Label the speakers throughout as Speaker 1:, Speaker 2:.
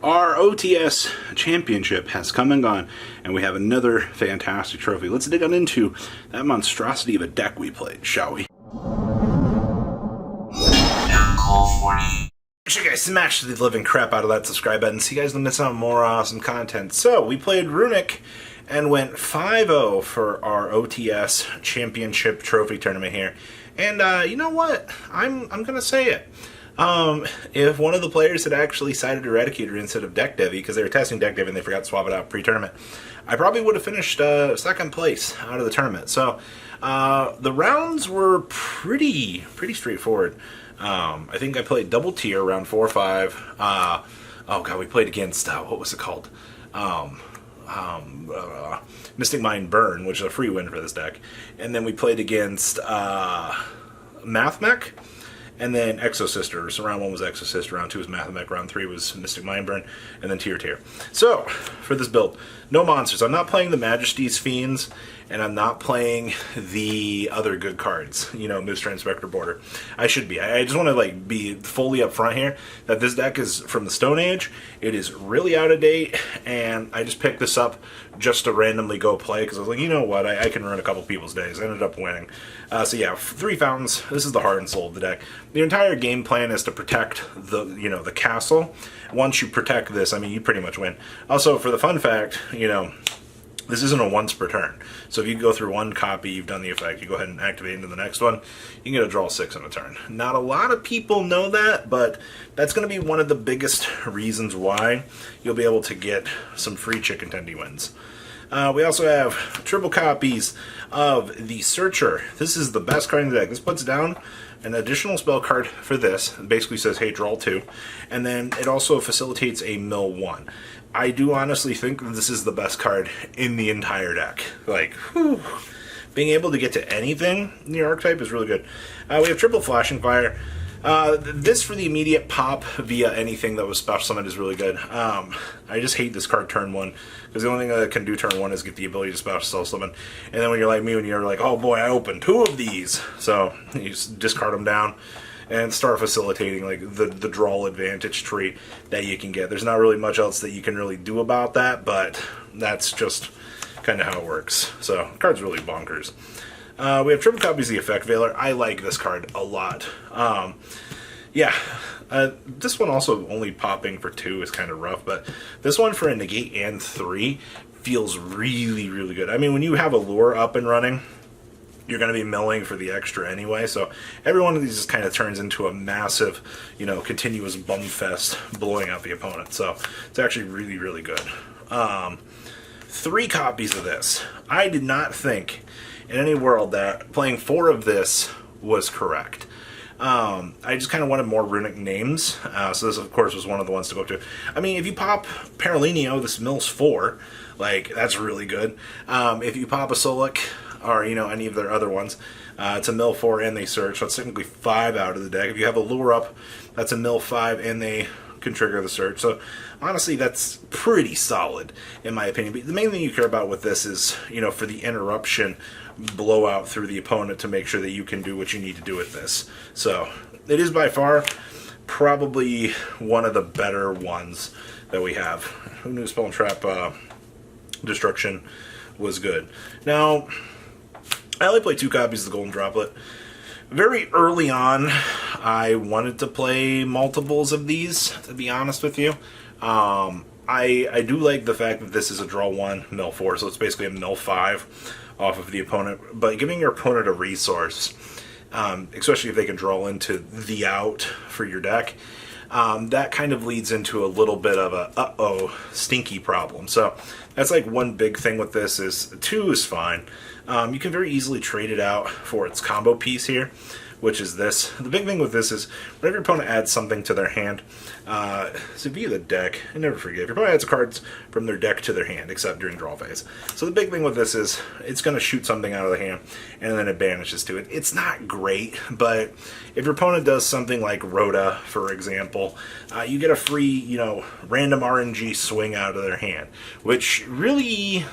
Speaker 1: Our OTS championship has come and gone, and we have another fantastic trophy. Let's dig on into that monstrosity of a deck we played, shall we? Make sure you guys smash the living crap out of that subscribe button so you guys don't miss out on more awesome content. So, we played Runick and went 5-0 for our OTS championship trophy tournament here. And you know what? I'm gonna say it. If one of the players had actually sided Eradicator instead of Deck Devi, because they were testing Deck Devi and they forgot to swap it out pre-tournament, I probably would have finished second place out of the tournament. So the rounds were pretty straightforward. I think I played double tier round 4 or 5. Oh god, we played against what was it called? Mystic Mind Burn, which is a free win for this deck, and then we played against Math Mech. And then Exo Sisters. Round 1 was Exo Sister, round 2 was Mathemech, round 3 was Mystic Mindburn, and then Tier. So, for this build, no monsters. I'm not playing the Majesty's Fiends, and I'm not playing the other good cards. You know, Mr. Inspector Border. I should be. I just want to be fully upfront here that this deck is from the Stone Age. It is really out of date, and I just picked this up just to randomly go play, because I was like, you know what, I can ruin a couple people's days. I ended up winning. So yeah, 3 fountains. This is the heart and soul of the deck. The entire game plan is to protect the castle. Once you protect this, I mean, you pretty much win. Also, for the fun fact, this isn't a once per turn. So if you go through one copy, you've done the effect, you go ahead and activate into the next one, you can get a draw 6 on a turn. Not a lot of people know that, but that's going to be one of the biggest reasons why you'll be able to get some free chicken tendy wins. We also have triple copies of the Searcher. This is the best card in the deck. This puts down an additional spell card for this. It basically says, hey, draw 2. And then it also facilitates a mill 1. I do honestly think that this is the best card in the entire deck. Whew. Being able to get to anything in the archetype is really good. We have triple Flashing Fire. This for the immediate pop via anything that was special summoned is really good. I just hate this card turn 1, because the only thing that it can do turn 1 is get the ability to special summon. And then when you're like me, when you're like, oh boy, I opened 2 of these, so you just discard them down and start facilitating the draw advantage tree that you can get. There's not really much else that you can really do about that, but that's just kind of how it works. So, the card's really bonkers. We have triple copies of the Effect Veiler. I like this card a lot. This one also only popping for 2 is kind of rough, but this one for a negate and 3 feels really good. I mean, when you have a lure up and running, you're going to be milling for the extra anyway, so every one of these just kind of turns into a massive, continuous bum fest blowing out the opponent. So it's actually really good. 3 copies of this. I did not think in any world that playing 4 of this was correct. I just kind of wanted more runic names, so this of course was one of the ones to go up to. I mean, if you pop Paralinio, this mills 4, that's really good. If you pop a Solic, or any of their other ones, it's a mill 4 and they search, so it's technically 5 out of the deck. If you have a lure up, that's a mill 5 and they can trigger the search. So honestly, that's pretty solid in my opinion. But the main thing you care about with this is, for the interruption blowout through the opponent to make sure that you can do what you need to do with this. So it is by far probably one of the better ones that we have. Who knew Spell and Trap Destruction was good? Now, I only played 2 copies of the Golden Droplet. Very early on, I wanted to play multiples of these, to be honest with you. I do like the fact that this is a draw 1, mill 4, so it's basically a mill 5 off of the opponent. But giving your opponent a resource, especially if they can draw into the out for your deck, that kind of leads into a little bit of a stinky problem. So that's one big thing with this is 2 is fine. You can very easily trade it out for its combo piece here, which is this. The big thing with this is whenever your opponent adds something to their hand, so via the deck, and never forget, if your opponent adds cards from their deck to their hand, except during draw phase. So the big thing with this is it's going to shoot something out of the hand, and then it banishes to it. It's not great, but if your opponent does something like Rhoda, for example, you get a free, random RNG swing out of their hand, which really,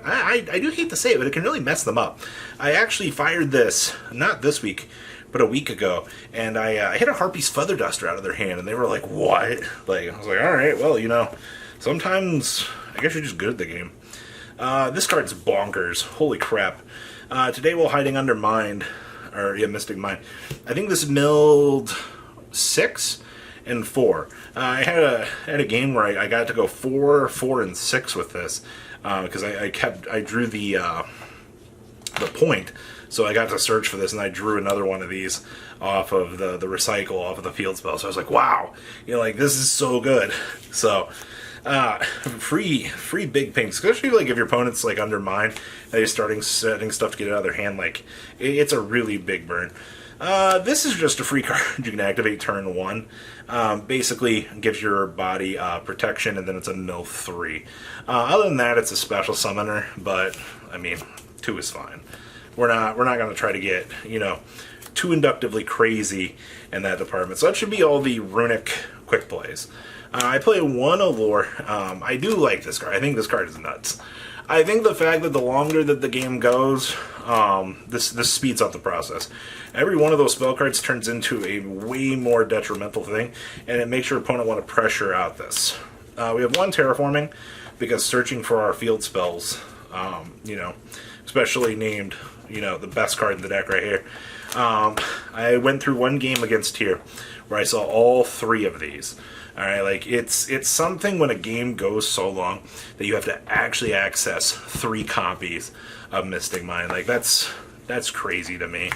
Speaker 1: I do hate to say it, but it can really mess them up. I actually fired this, not this week, but a week ago, and I hit a Harpy's Feather Duster out of their hand, and they were like, "What?" Like, I was like, "All right, well, sometimes I guess you're just good at the game." This card's bonkers. Holy crap! Today, while hiding under Mystic Mind, I think this milled 6 and 4. I had a game where I got to go 4, 4, and 6 with this because I drew the point, so I got to search for this, and I drew another one of these off of the recycle off of the field spell. So I was like, wow, like this is so good. So free big pings, especially like if your opponent's like under mine and they're setting stuff to get it out of their hand. Like it's a really big burn. This is just a free card you can activate turn 1. Basically gives your body protection, and then it's a mill 3. Other than that, it's a special summoner, but I mean 2 is fine. We're not going to try to get too inductively crazy in that department. So that should be all the Runick quick plays. I play 1 Allure. I do like this card. I think this card is nuts. I think the fact that the longer that the game goes, this speeds up the process. Every one of those spell cards turns into a way more detrimental thing, and it makes your opponent want to pressure out this. We have 1 Terraforming, because searching for our field spells, especially named, the best card in the deck right here. I went through 1 game against here where I saw all 3 of these. All right, like it's something when a game goes so long that you have to actually access 3 copies of Mystic Mind. Like that's crazy to me.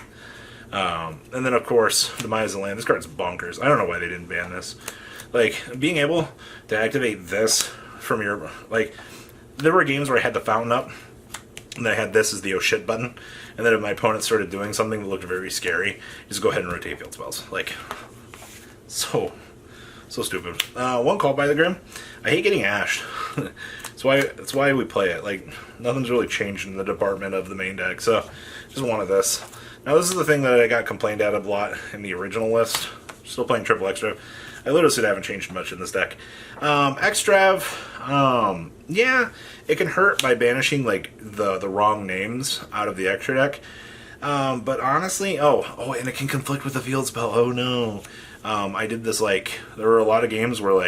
Speaker 1: And then of course Demise of Land. This card's bonkers. I don't know why they didn't ban this. Like being able to activate this from your there were games where I had the fountain up, and I had this as the oh shit button, and then if my opponent started doing something that looked very scary, just go ahead and rotate field spells. Like so stupid. 1 Call by the Grim. I hate getting ashed. That's why we play it. Like nothing's really changed in the department of the main deck. So just one of this. Now this is the thing that I got complained at a lot in the original list. Still playing triple extra. I literally said I haven't changed much in this deck. Extrav, yeah, it can hurt by banishing like the wrong names out of the extra deck. But honestly, oh, and it can conflict with the field spell. Oh no. I did this there were a lot of games where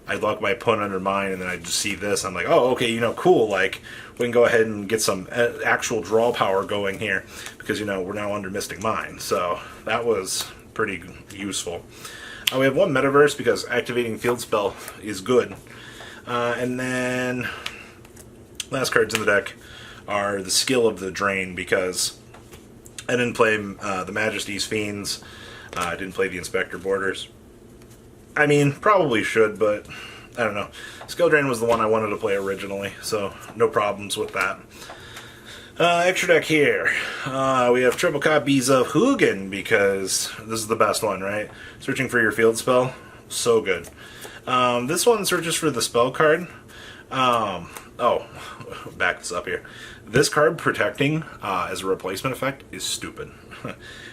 Speaker 1: I'd lock my opponent under mine, and then I'd just see this. I'm like, oh, okay, cool. Like we can go ahead and get some actual draw power going here because we're now under Mystic Mind. So that was pretty useful. We have 1 Metaverse because activating field spell is good. And then last cards in the deck are the Skill of the Drain because I didn't play the Majesty's Fiends. I didn't play the Inspector Borders. I mean, probably should, but I don't know. Skill Drain was the one I wanted to play originally, so no problems with that. Extra deck here. We have triple copies of Hugin because this is the best one, right? Searching for your field spell. So good. This one searches for the spell card. Back this up here. This card protecting as a replacement effect is stupid.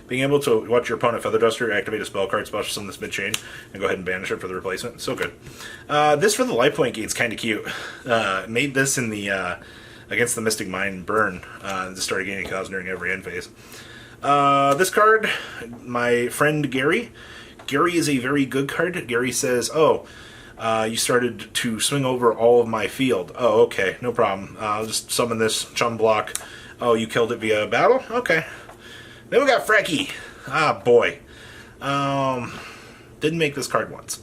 Speaker 1: Being able to watch your opponent Feather Duster, activate a spell card, special summon this mid-chain, and go ahead and banish it for the replacement. So good. This for the life point gain is kind of cute. Made this in the against the Mystic Mind burn. Just started gaining cows during every end phase. This card, my friend Gary. Gary is a very good card. Gary says, you started to swing over all of my field. Oh, okay, no problem. I'll just summon this chum block. Oh, you killed it via battle? Okay. Then we got Frecky. Ah, boy. Didn't make this card once.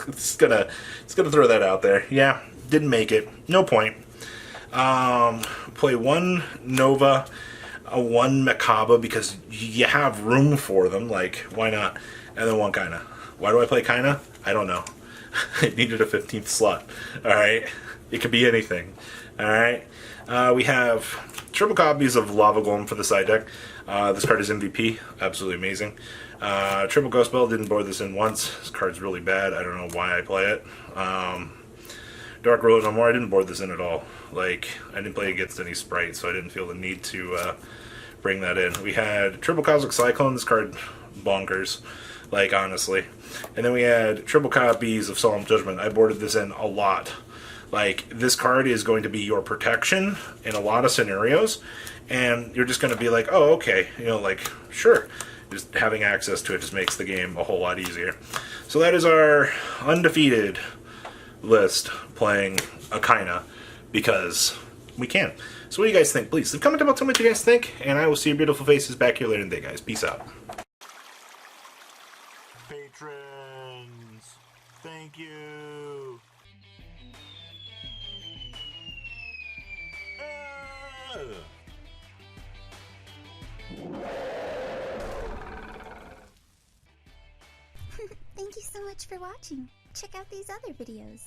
Speaker 1: It's gonna throw that out there. Yeah, didn't make it. No point. Play 1 Nova, 1 Macabre because you have room for them. Like, why not? And then 1 Kaina. Why do I play Kaina? I don't know. I needed a 15th slot. Alright? It could be anything. Alright? We have triple copies of Lava Golem for the side deck. This card is MVP. Absolutely amazing. Triple Ghost Bell. Didn't board this in once. This card's really bad. I don't know why I play it. Dark Road No More. I didn't board this in at all. Like, I didn't play against any sprites, so I didn't feel the need to bring that in. We had Triple Cosmic Cyclone. This card, bonkers. Like, honestly. And then we had triple copies of Solemn Judgment. I boarded this in a lot. Like, this card is going to be your protection in a lot of scenarios, and you're just going to be like, oh, okay, like, sure. just having access to it just makes the game a whole lot easier. So that is our undefeated list, playing Akaina, because we can. So what do you guys think? Please leave a comment about what you guys think, and I will see your beautiful faces back here later in the day, guys. Peace out.
Speaker 2: Patrons, thank you.
Speaker 3: Thank you so much for watching. Check out these other videos.